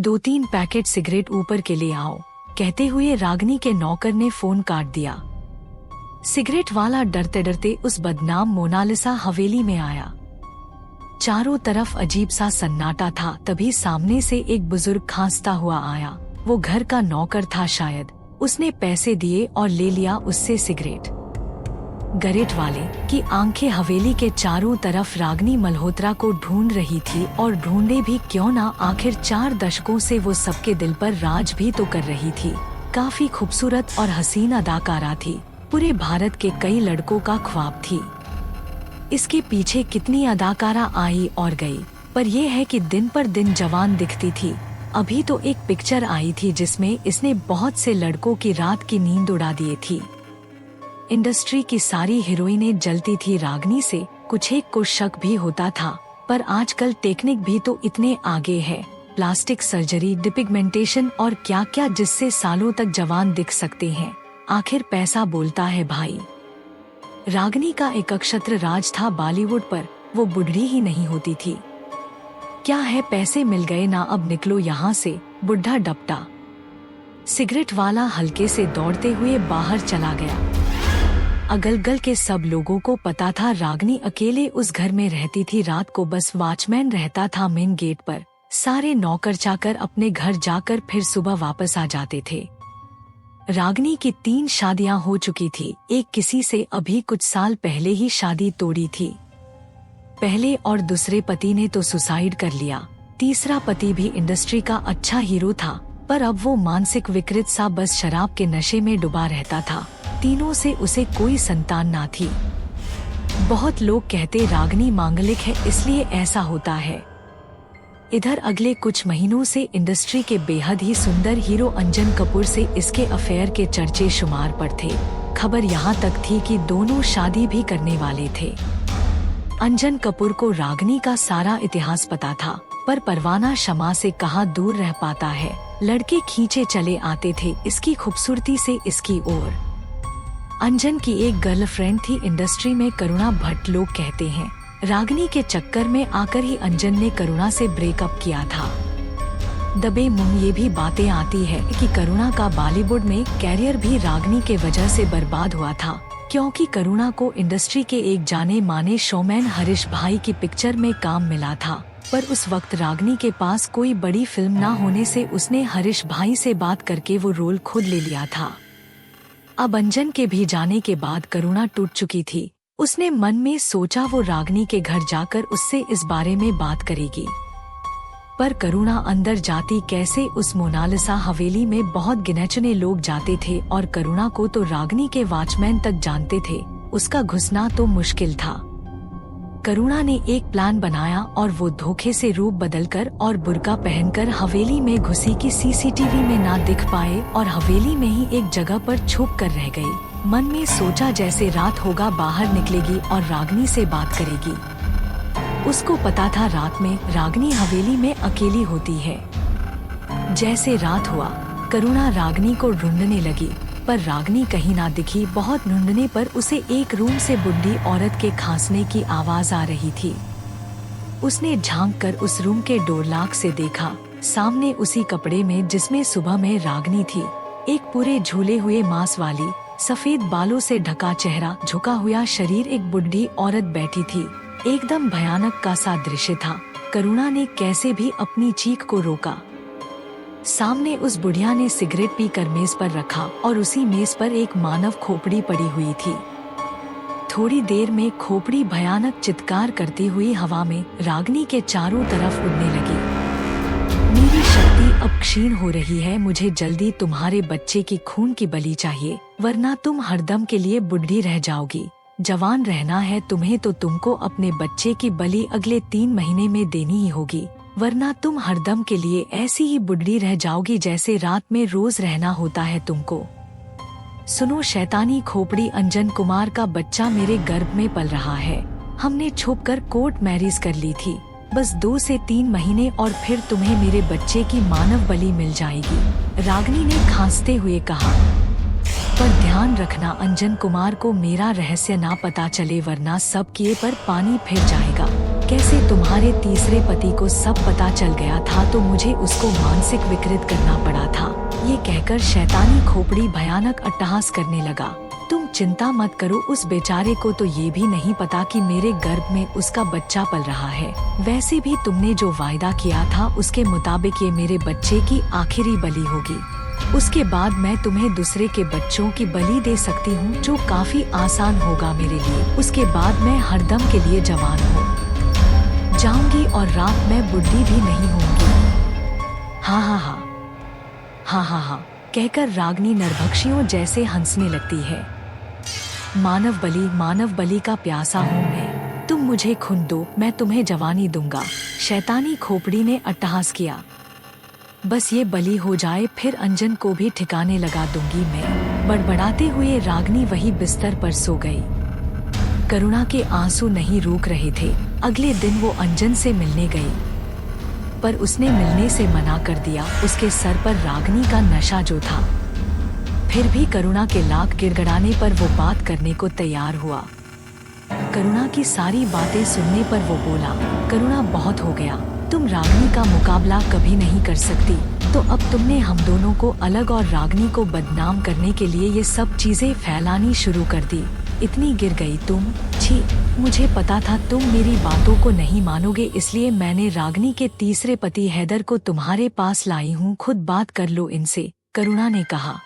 2-3 packet cigarette ऊपर के ले आओ, कहते हुए रागनी के नौकर ने फोन काट दिया। सिगरेट वाला डरते डरते उस बदनाम मोनालिसा हवेली में आया। चारों तरफ अजीब सा सन्नाटा था। तभी सामने से एक बुजुर्ग खांसता हुआ आया। वो घर का नौकर था शायद। उसने पैसे दिए और ले लिया उससे सिगरेट। गरेट वाले की आंखें हवेली के चारों तरफ रागनी मल्होत्रा को ढूंढ रही थी, और ढूंढे भी क्यों ना, आखिर 4 दशकों से वो सबके दिल पर राज भी तो कर रही थी। काफी खूबसूरत और हसीन अदाकारा थी, पूरे भारत के कई लड़कों का ख्वाब थी। इसके पीछे कितनी अदाकारा आई और गई, पर यह है कि दिन पर दिन जवान दिखती थी। अभी तो एक पिक्चर आई थी जिसमें इसने बहुत से लड़कों की रात की नींद उड़ा दी थी। इंडस्ट्री की सारी हीरोइनें जलती थी रागनी से। कुछ एक को शक भी होता था, पर आजकल टेक्निक भी तो इतने आगे है। प्लास्टिक सर्जरी, डिपिगमेंटेशन और क्या क्या, जिससे सालों तक जवान दिख सकते हैं। आखिर पैसा बोलता है भाई। रागनी का एक अक्षत्र राज था बॉलीवुड पर, वो बुढ़ी ही नहीं होती थी। क्या है, पैसे मिल गए ना, अब निकलो यहाँ से, बुढ़ा डपटा। सिगरेट वाला हल्के से दौड़ते हुए बाहर चला गया। अगल-गल के सब लोगों को पता था रागनी अकेले उस घर में रहती थी। रात को बस वॉचमैन रहता था मेन गेट पर। सारे नौकर चाकर अपने घर जाकर फिर सुबह वापस आ जाते थे। रागनी की 3 शादियां हो चुकी थी। एक किसी से अभी कुछ साल पहले ही शादी तोड़ी थी। पहले और दूसरे पति ने तो सुसाइड कर लिया। तीसरा पति भी इंडस्ट्री का अच्छा हीरो था, पर अब वो मानसिक विकृत सा बस शराब के नशे में डूबा रहता था। तीनों से उसे कोई संतान ना थी। बहुत लोग कहते रागनी मांगलिक है, इसलिए ऐसा होता है। इधर अगले कुछ महीनों से इंडस्ट्री के बेहद ही सुंदर हीरो अंजन कपूर से इसके अफेयर के चर्चे शुमार पर थे। खबर यहाँ तक थी कि दोनों शादी भी करने वाले थे। अंजन कपूर को रागनी का सारा इतिहास पता था, पर परवाना शमा से कहाँ दूर रह पाता है। लड़के खींचे चले आते थे इसकी खूबसूरती से इसकी ओर। अंजन की एक गर्लफ्रेंड थी इंडस्ट्री में, करुणा भट्ट लोग कहते हैं। रागनी के चक्कर में आकर ही अंजन ने करुणा से ब्रेकअप किया था। दबे मुंह ये भी बातें आती है कि करुणा का बॉलीवुड में कैरियर भी रागनी के वजह से बर्बाद हुआ था, क्योंकि करुणा को इंडस्ट्री के एक जाने माने शोमैन हरीश भाई की पिक्चर में काम मिला था। पर उस वक्त रागनी के पास कोई बड़ी फिल्म न होने से उसने हरीश भाई से बात करके वो रोल खुद ले लिया था। अब अंजन के भी जाने के बाद करुणा टूट चुकी थी। उसने मन में सोचा वो रागनी के घर जाकर उससे इस बारे में बात करेगी, पर करुणा अंदर जाती कैसे। उस मोनालिसा हवेली में बहुत गिने-चुने लोग जाते थे और करुणा को तो रागनी के वॉचमैन तक जानते थे। उसका घुसना तो मुश्किल था। करुणा ने एक प्लान बनाया और वो धोखे से रूप बदलकर और बुर्का पहनकर हवेली में घुसी कि सीसीटीवी में ना दिख पाए, और हवेली में ही एक जगह पर छुप कर रह गई। मन में सोचा जैसे रात होगा बाहर निकलेगी और रागनी से बात करेगी। उसको पता था रात में रागनी हवेली में अकेली होती है। जैसे रात हुआ, करुणा रागनी को ढूंढने लगी, पर रागनी कहीं ना दिखी। बहुत ढूंढने पर उसे एक रूम से बुढ़ी औरत के खांसने की आवाज आ रही थी। उसने झांककर उस रूम के डोर लॉक से देखा। सामने उसी कपड़े में जिसमें सुबह में रागनी थी, एक पूरे झूले हुए मांस वाली, सफेद बालों से ढका चेहरा, झुका हुआ शरीर, एक बुढ़ी औरत बैठी थी। एकदम भयानक का सा दृश्य था। करुणा ने कैसे भी अपनी चीख को रोका। सामने उस बुढ़िया ने सिगरेट पीकर मेज पर रखा और उसी मेज पर एक मानव खोपड़ी पड़ी हुई थी। थोड़ी देर में खोपड़ी भयानक चित्कार करती हुई हवा में रागनी के चारों तरफ उड़ने लगी। मेरी शक्ति अब क्षीण हो रही है, मुझे जल्दी तुम्हारे बच्चे की खून की बलि चाहिए, वरना तुम हरदम के लिए बुढ़ी रह जाओगी। जवान रहना है तुम्हें तो तुमको अपने बच्चे की बलि अगले 3 महीने में देनी ही होगी, वरना तुम हरदम के लिए ऐसी ही बुढ़ी रह जाओगी जैसे रात में रोज रहना होता है तुमको। सुनो शैतानी खोपड़ी, अंजन कुमार का बच्चा मेरे गर्भ में पल रहा है। हमने छुपकर कोर्ट मैरिज कर ली थी। बस 2 से 3 महीने और फिर तुम्हें मेरे बच्चे की मानव बलि मिल जाएगी, रागनी ने खांसते हुए कहा। पर ध्यान रखना अंजन कुमार को मेरा रहस्य ना पता चले, वरना सब किए पर पानी फिर जाएगा। कैसे तुम्हारे तीसरे पति को सब पता चल गया था तो मुझे उसको मानसिक विकृत करना पड़ा था। ये कहकर शैतानी खोपड़ी भयानक अट्टहास करने लगा। तुम चिंता मत करो, उस बेचारे को तो ये भी नहीं पता कि मेरे गर्भ में उसका बच्चा पल रहा है। वैसे भी तुमने जो वायदा किया था उसके मुताबिक ये मेरे बच्चे की आखिरी बलि होगी। उसके बाद मैं तुम्हें दूसरे के बच्चों की बलि दे सकती हूँ, जो काफी आसान होगा मेरे लिए। उसके बाद मैं हरदम के लिए जवान हो जाऊंगी और रात में बुढ़ी भी नहीं होंगी। हाँ हाँ हाँ हाँ हाँ हाँ कहकर रागनी नरभक्षियों जैसे हंसने लगती है। मानव बलि का प्यासा हूँ मैं। तुम मुझे खून दो, मैं तुम्हें जवानी दूंगा। शैतानी खोपड़ी ने अट्टहास किया। बस ये बलि हो जाए, फिर अंजन को भी ठिकाने लगा दूंगी मैं। बड़बड़ाते हुए रागनी वही बिस्तर पर सो गई। करुणा के आंसू नहीं रुक रहे थे। अगले दिन वो अंजन से मिलने गई, पर उसने मिलने से मना कर दिया। उसके सर पर रागनी का नशा जो था, फिर भी करुणा के लाख गिड़गड़ाने पर वो बात करने को तैयार हुआ। करुणा की सारी बातें सुनने पर वो बोला, करुणा बहुत हो गया, तुम रागनी का मुकाबला कभी नहीं कर सकती। तो अब तुमने हम दोनों को अलग और रागनी को बदनाम करने के लिए ये सब चीजें फैलानी शुरू कर दी। इतनी गिर गई तुम। छी, मुझे पता था तुम मेरी बातों को नहीं मानोगे, इसलिए मैंने रागनी के तीसरे पति हैदर को तुम्हारे पास लाई हूँ। खुद बात कर लो इनसे, करुणा ने कहा।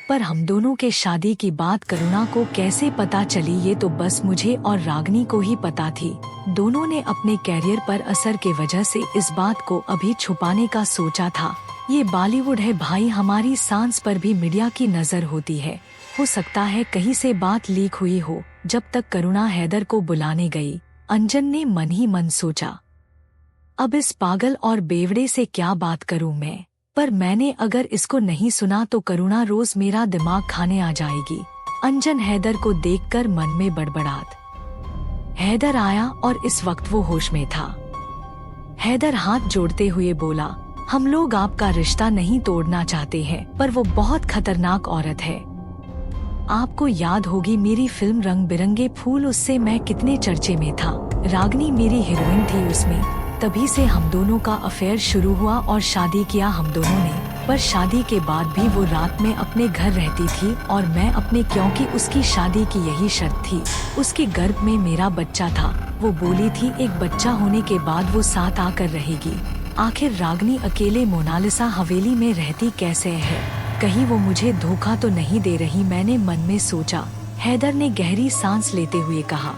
पर हम दोनों के शादी की बात करुणा को कैसे पता चली, ये तो बस मुझे और रागनी को ही पता थी। दोनों ने अपने कैरियर पर असर के वजह से इस बात को अभी छुपाने का सोचा था। ये बॉलीवुड है भाई, हमारी सांस पर भी मीडिया की नजर होती है। हो सकता है कहीं से बात लीक हुई हो। जब तक करुणा हैदर को बुलाने गई, अंजन ने मन ही मन सोचा, अब इस पागल और बेवड़े से क्या बात करूं मैं। पर मैंने अगर इसको नहीं सुना तो करुणा रोज मेरा दिमाग खाने आ जाएगी। अंजन हैदर को देखकर मन में बड़बड़ात। हैदर आया और इस वक्त वो होश में था। हैदर हाथ जोड़ते हुए बोला, हम लोग आपका रिश्ता नहीं तोड़ना चाहते हैं, पर वो बहुत खतरनाक औरत है। आपको याद होगी मेरी फिल्म रंग बिरंगे फूल, उससे मैं कितने चर्चे में था। रागनी मेरी हीरोइन थी उसमें। तभी से हम दोनों का अफेयर शुरू हुआ और शादी किया हम दोनों ने। पर शादी के बाद भी वो रात में अपने घर रहती थी और मैं अपने, क्योंकि उसकी शादी की यही शर्त थी। उसके गर्भ में मेरा बच्चा था। वो बोली थी एक बच्चा होने के बाद वो साथ आकर रहेगी। आखिर रागनी अकेले मोनालिसा हवेली में रहती कैसे है? कहीं वो मुझे धोखा तो नहीं दे रही, मैंने मन में सोचा। हैदर ने गहरी सांस लेते हुए कहा।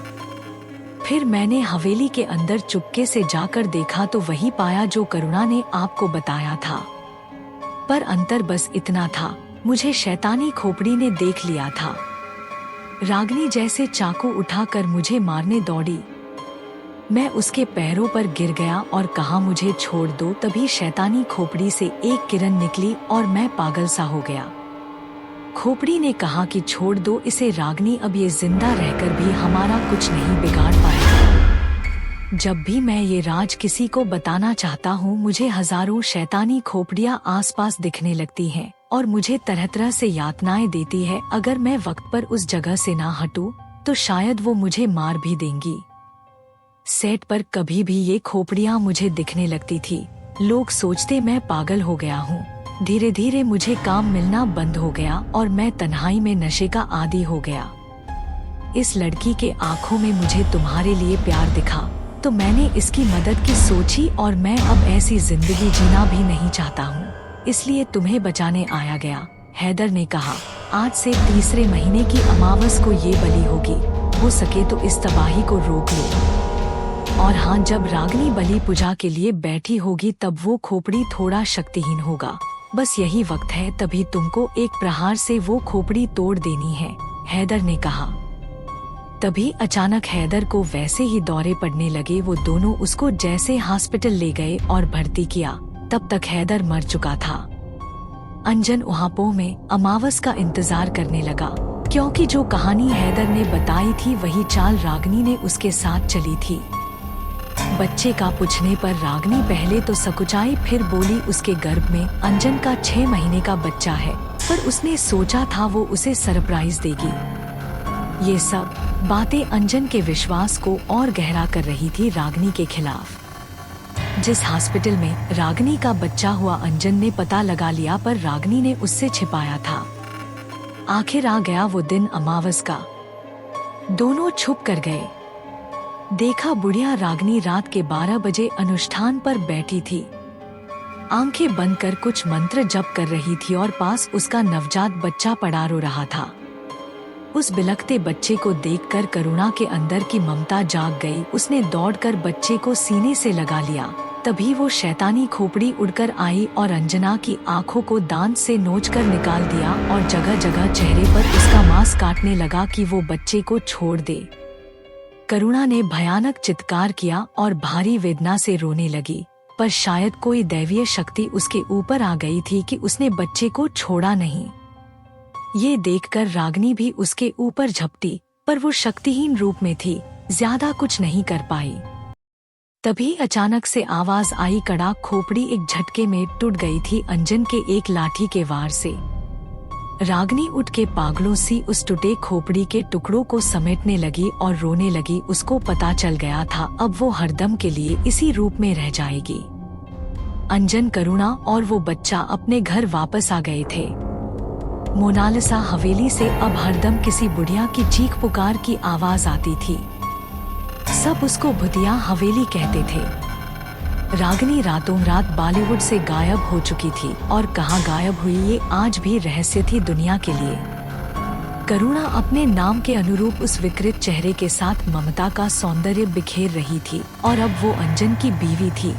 फिर मैंने हवेली के अंदर चुपके से जाकर देखा तो वही पाया जो करुणा ने आपको बताया था। पर अंतर बस इतना था, मुझे शैतानी खोपड़ी ने देख लिया था। रागनी जैसे चाकू उठाकर मुझे मारने दौड़ी। मैं उसके पैरों पर गिर गया और कहा मुझे छोड़ दो। तभी शैतानी खोपड़ी से एक किरण निकली और मैं पागल सा हो गया। खोपड़ी ने कहा कि छोड़ दो इसे रागनी, अब ये जिंदा रहकर भी हमारा कुछ नहीं बिगाड़ पाएगा। जब भी मैं ये राज किसी को बताना चाहता हूँ, मुझे हजारों शैतानी खोपड़ियाँ आसपास दिखने लगती हैं और मुझे तरह तरह से यातनाएं देती है। अगर मैं वक्त पर उस जगह से ना हटूं, तो शायद वो मुझे मार भी देंगी। सेट पर कभी भी ये खोपड़ियाँ मुझे दिखने लगती थी। लोग सोचते मैं पागल हो गया हूँ। धीरे धीरे मुझे काम मिलना बंद हो गया और मैं तन्हाई में नशे का आदी हो गया। इस लड़की के आंखों में मुझे तुम्हारे लिए प्यार दिखा, तो मैंने इसकी मदद की सोची और मैं अब ऐसी जिंदगी जीना भी नहीं चाहता हूँ, इसलिए तुम्हें बचाने आया गया। हैदर ने कहा, आज से तीसरे महीने की अमावस को ये बलि होगी। हो सके तो इस तबाही को रोक लो। और हाँ, जब रागनी बलि पूजा के लिए बैठी होगी तब वो खोपड़ी थोड़ा शक्तिहीन होगा। बस यही वक्त है, तभी तुमको एक प्रहार से वो खोपड़ी तोड़ देनी है, हैदर ने कहा। तभी अचानक हैदर को वैसे ही दौरे पड़ने लगे। वो दोनों उसको जैसे हॉस्पिटल ले गए और भर्ती किया। तब तक हैदर मर चुका था। अंजन उहापों में अमावस का इंतजार करने लगा, क्योंकि जो कहानी हैदर ने बताई थी वही चाल रागनी ने उसके साथ चली थी। बच्चे का पूछने पर रागनी पहले तो सकुचाई, फिर बोली उसके गर्भ में अंजन का 6 महीने का बच्चा है, पर उसने सोचा था वो उसे सरप्राइज देगी। ये सब बातें अंजन के विश्वास को और गहरा कर रही थी रागिनी के खिलाफ। जिस हॉस्पिटल में रागिनी का बच्चा हुआ अंजन ने पता लगा लिया, पर रागिनी ने उससे छिपाया था। आखिर आ गया वो दिन अमावस का। दोनों छुप कर गए। देखा बुढ़िया रागिनी रात के 12 बजे अनुष्ठान पर बैठी थी। आंखें बंद कर कुछ मंत्र जप कर रही थी और पास उसका नवजात बच्चा पड़ा रो रहा था। उस बिलखते बच्चे को देखकर करुणा के अंदर की ममता जाग गई। उसने दौड़कर बच्चे को सीने से लगा लिया। तभी वो शैतानी खोपड़ी उड़कर आई और अंजना की आंखों को दांत से नोचकर निकाल दिया और जगह जगह चेहरे पर उसका मांस काटने लगा कि वो बच्चे को छोड़ दे। करुणा ने भयानक चित्कार किया और भारी वेदना से रोने लगी, पर शायद कोई दैवीय शक्ति उसके ऊपर आ गई थी कि उसने बच्चे को छोड़ा नहीं। ये देखकर रागिनी भी उसके ऊपर झपटी, पर वो शक्तिहीन रूप में थी, ज्यादा कुछ नहीं कर पाई। तभी अचानक से आवाज आई, कड़ाक। खोपड़ी एक झटके में टूट गई थी अंजन के एक लाठी के वार से। रागिनी उठ के पागलों सी उस टूटे खोपड़ी के टुकड़ों को समेटने लगी और रोने लगी। उसको पता चल गया था अब वो हरदम के लिए इसी रूप में रह जाएगी। अंजन, करुणा और वो बच्चा अपने घर वापस आ गए थे। मोनालिसा हवेली से अब हरदम किसी बुढ़िया की चीख पुकार की आवाज आती थी। सब उसको भूतिया हवेली कहते थे। रागिनी रातों रात बॉलीवुड से गायब हो चुकी थी और कहाँ गायब हुई ये आज भी रहस्य थी दुनिया के लिए। करुणा अपने नाम के अनुरूप उस विकृत चेहरे के साथ ममता का सौंदर्य बिखेर रही थी और अब वो अंजन की बीवी थी।